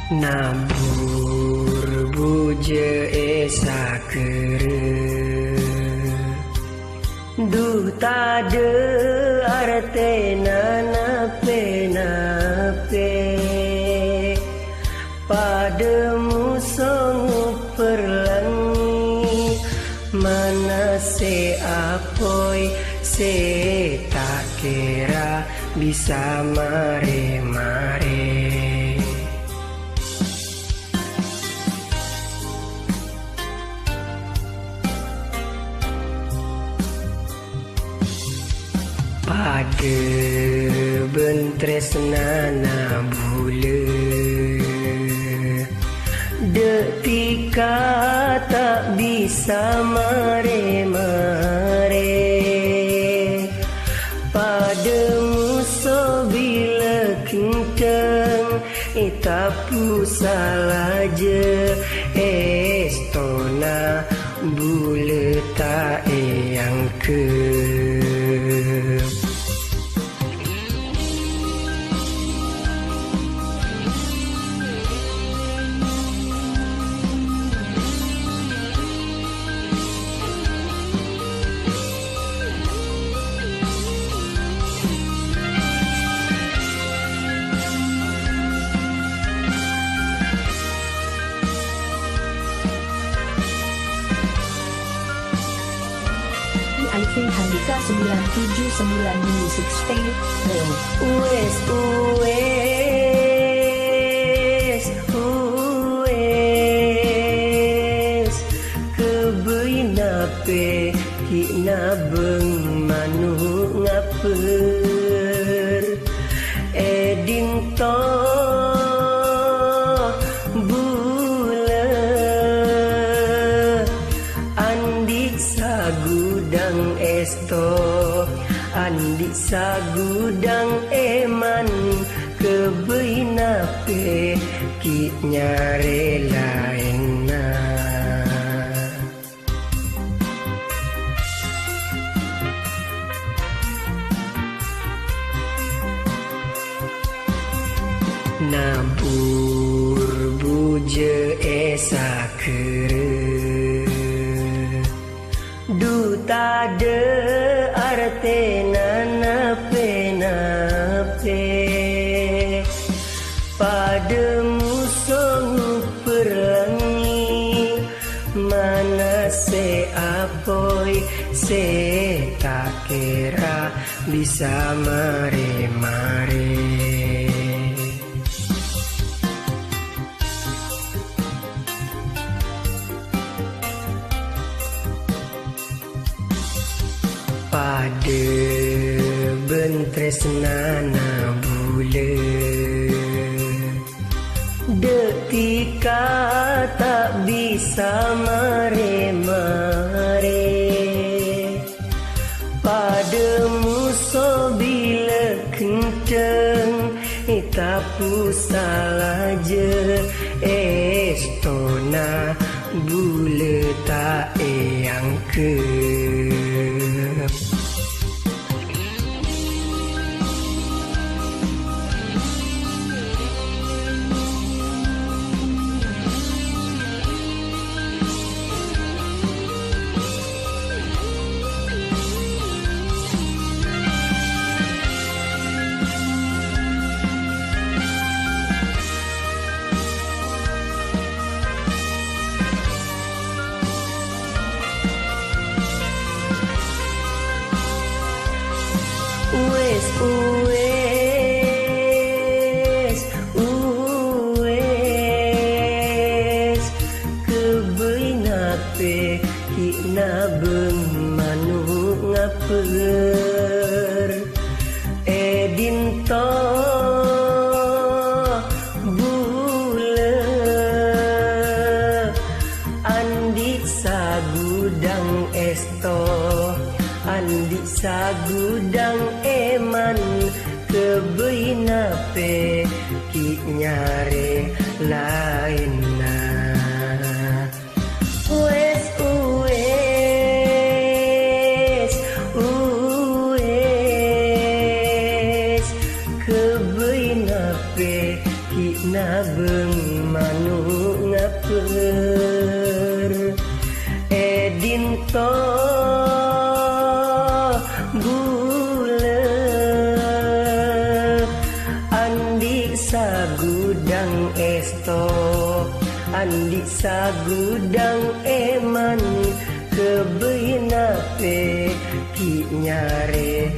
Nabur buje esa kere duh tade artena nape padamu song perlangi mana se apoi se tak kira bisa mare-mare. Pada bentresnana bule detika tak bisa mare-mare padamu so bila kenceng itapu salah je estona bule tak yang ke. Alvin Handika 979 Music Stay Ues kebeinape hina beng manu ngaper edin to bula andi sagudang esto andi sagudang eman kebeinape ki nyare laena nabur buje esa kere du tade artena nape padamu song perangi mana se apoi se tak kira bisa mare-mare. Pada bentresnana bule detika tak bisa mare-mare padamu so bila kenceng itapu salah je estona bule tak yang ke. Kebeinape hina beng manu ngaper edin to bule andi sagudang esto andi sagudang eman kebeinape ki nyare lainna kebeinape ki na beng per edinto bule andi sagudang esto andi sagudang eman kebeina pe ki nyare